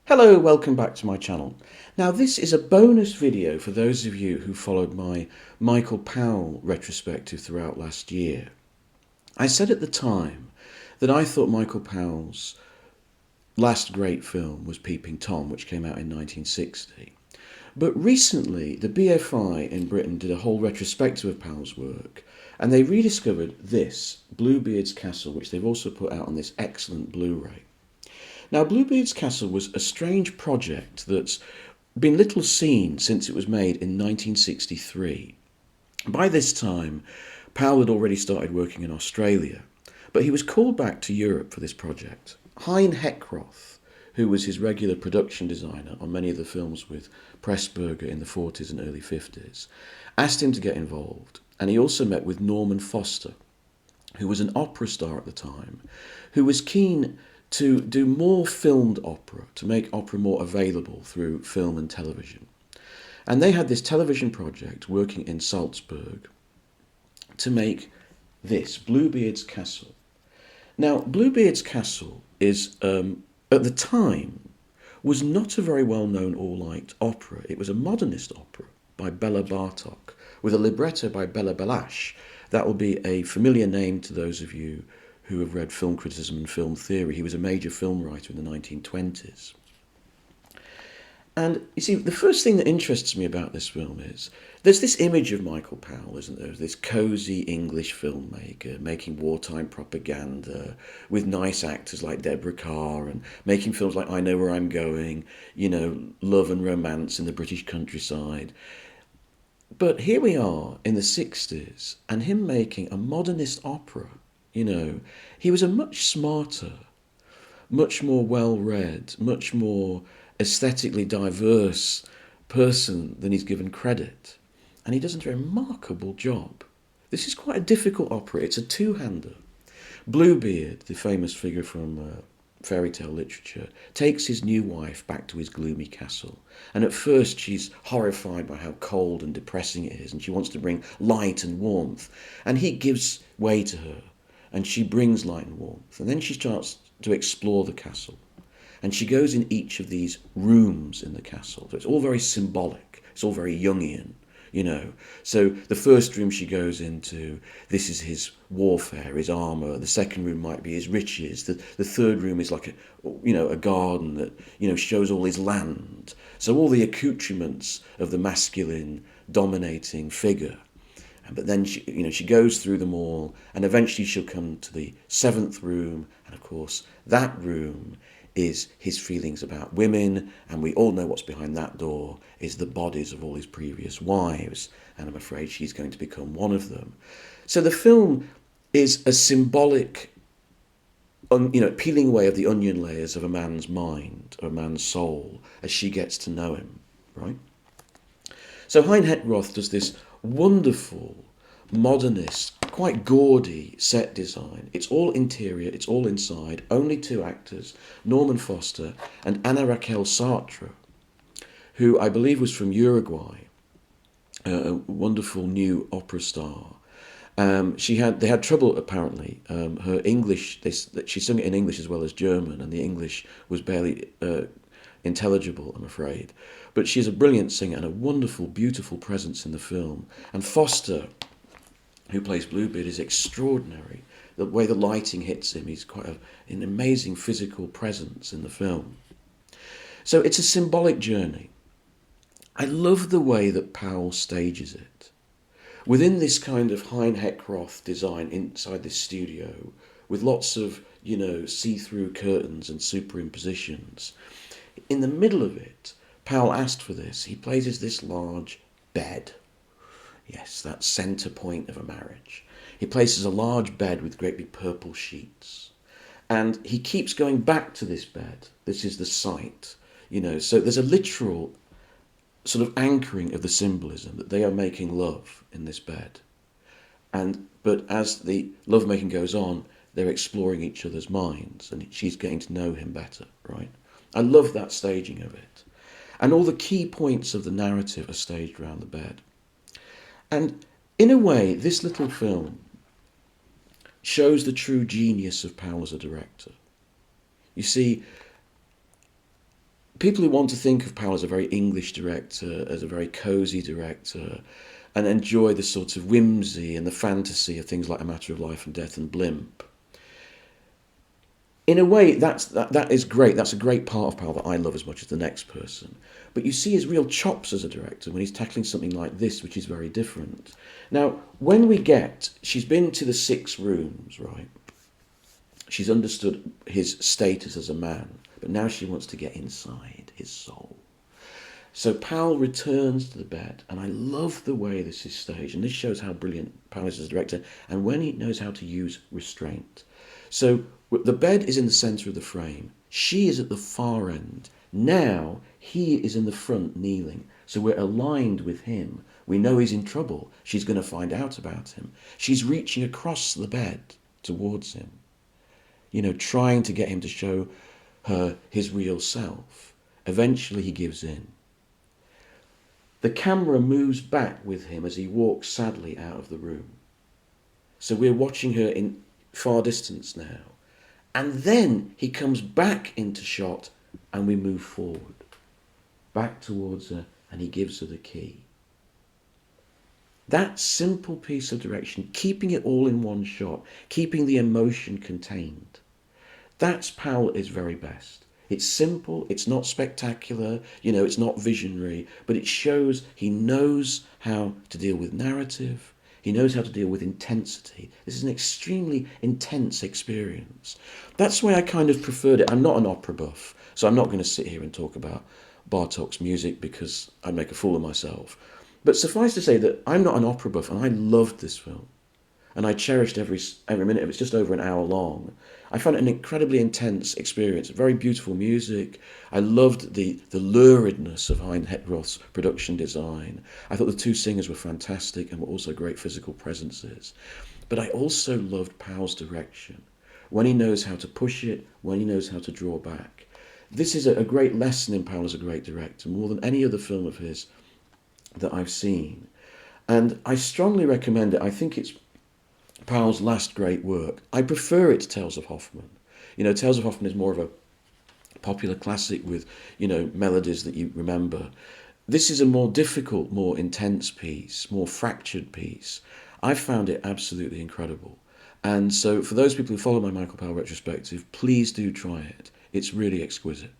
Hello, welcome back to my channel. Now this is a bonus video for those of you who followed my Michael Powell retrospective throughout last year. I said at the time that I thought Michael Powell's last great film was Peeping Tom, which came out in 1960. But recently the BFI in Britain did a whole retrospective of Powell's work, and they rediscovered this, Bluebeard's Castle, which they've also put out on this excellent Blu-ray. Now, Bluebeard's Castle was a strange project that's been little seen since it was made in 1963. By this time, Powell had already started working in Australia, but he was called back to Europe for this project. Hein Heckroth, who was his regular production designer on many of the films with Pressburger in the 40s and early 50s, asked him to get involved, and he also met with Norman Foster, who was an opera star at the time, who was keen to do more filmed opera, to make opera more available through film and television. And they had this television project working in Salzburg to make this, Bluebeard's Castle. Now, Bluebeard's Castle is, at the time, was not a very well-known or liked opera. It was a modernist opera by Bela Bartok, with a libretto by Bela Bartok. That will be a familiar name to those of you who have read film criticism and film theory. He was a major film writer in the 1920s. And you see, the first thing that interests me about this film is there's this image of Michael Powell, isn't there? This cosy English filmmaker making wartime propaganda with nice actors like Deborah Kerr and making films like I Know Where I'm Going, you know, love and romance in the British countryside. But here we are in the 60s and him making a modernist opera. You know, he was a much smarter, much more well-read, much more aesthetically diverse person than he's given credit. And he does a remarkable job. This is quite a difficult opera. It's a two-hander. Bluebeard, the famous figure from fairy tale literature, takes his new wife back to his gloomy castle. And at first she's horrified by how cold and depressing it is, and she wants to bring light and warmth. And he gives way to her, and she brings light and warmth. And then she starts to explore the castle. And she goes in each of these rooms in the castle. So it's all very symbolic. It's all very Jungian, you know. So the first room she goes into, this is his warfare, his armour. The second room might be his riches. The third room is like a garden that, you know, shows all his land. So all the accoutrements of the masculine dominating figure. But then she goes through them all, and eventually she'll come to the seventh room, and of course that room is his feelings about women, and we all know what's behind that door is the bodies of all his previous wives, and I'm afraid she's going to become one of them. So the film is a symbolic, peeling away of the onion layers of a man's mind, of a man's soul, as she gets to know him, right? So Hein Heckroth does this wonderful, modernist, quite gaudy set design. It's all interior, it's all inside, only two actors, Norman Foster and Ana Raquel Sartre, who I believe was from Uruguay, a wonderful new opera star. They had trouble apparently. Her English, she sung it in English as well as German, and the English was barely intelligible, I'm afraid. But she's a brilliant singer and a wonderful, beautiful presence in the film. And Foster, who plays Bluebeard, is extraordinary. The way the lighting hits him, he's quite an amazing physical presence in the film. So it's a symbolic journey. I love the way that Powell stages it. Within this kind of Hein Heckroth design inside this studio, with lots of, see-through curtains and superimpositions, in the middle of it, Powell asked for this. He places this large bed. Yes, that centre point of a marriage. He places a large bed with great big purple sheets. And he keeps going back to this bed. This is the site. So there's a literal sort of anchoring of the symbolism that they are making love in this bed. But as the lovemaking goes on, they're exploring each other's minds, and she's getting to know him better, right? I love that staging of it. And all the key points of the narrative are staged around the bed. And in a way, this little film shows the true genius of Powell as a director. You see, people who want to think of Powell as a very English director, as a very cosy director, and enjoy the sort of whimsy and the fantasy of things like A Matter of Life and Death and Blimp. In a way, that is great. That's a great part of Powell that I love as much as the next person. But you see his real chops as a director when he's tackling something like this, which is very different. Now, she's been to the 6 rooms, right? She's understood his status as a man, but now she wants to get inside his soul. So Powell returns to the bed, and I love the way this is staged, and this shows how brilliant Powell is as a director, and when he knows how to use restraint. So the bed is in the centre of the frame. She is at the far end. Now he is in the front kneeling. So we're aligned with him. We know he's in trouble. She's going to find out about him. She's reaching across the bed towards him, trying to get him to show her his real self. Eventually he gives in. The camera moves back with him as he walks sadly out of the room. So we're watching her in far distance now. And then he comes back into shot and we move forward, back towards her, and he gives her the key. That simple piece of direction, keeping it all in one shot, keeping the emotion contained, that's Powell at his very best. It's simple, it's not spectacular, it's not visionary, but it shows he knows how to deal with narrative, he knows how to deal with intensity. This is an extremely intense experience. That's why I kind of preferred it. I'm not an opera buff, so I'm not going to sit here and talk about Bartok's music because I'd make a fool of myself. But suffice to say that I'm not an opera buff, and I loved this film. And I cherished every minute of it. It's just over an hour long. I found it an incredibly intense experience. Very beautiful music. I loved the luridness of Hein Hetroth's production design. I thought the 2 singers were fantastic and were also great physical presences. But I also loved Powell's direction. When he knows how to push it, when he knows how to draw back. This is a great lesson in Powell as a great director, more than any other film of his that I've seen. And I strongly recommend it. I think it's Powell's last great work. I prefer it to Tales of Hoffmann. Tales of Hoffmann is more of a popular classic with, melodies that you remember. This is a more difficult, more intense piece, more fractured piece. I found it absolutely incredible. And so for those people who follow my Michael Powell retrospective, please do try it. It's really exquisite.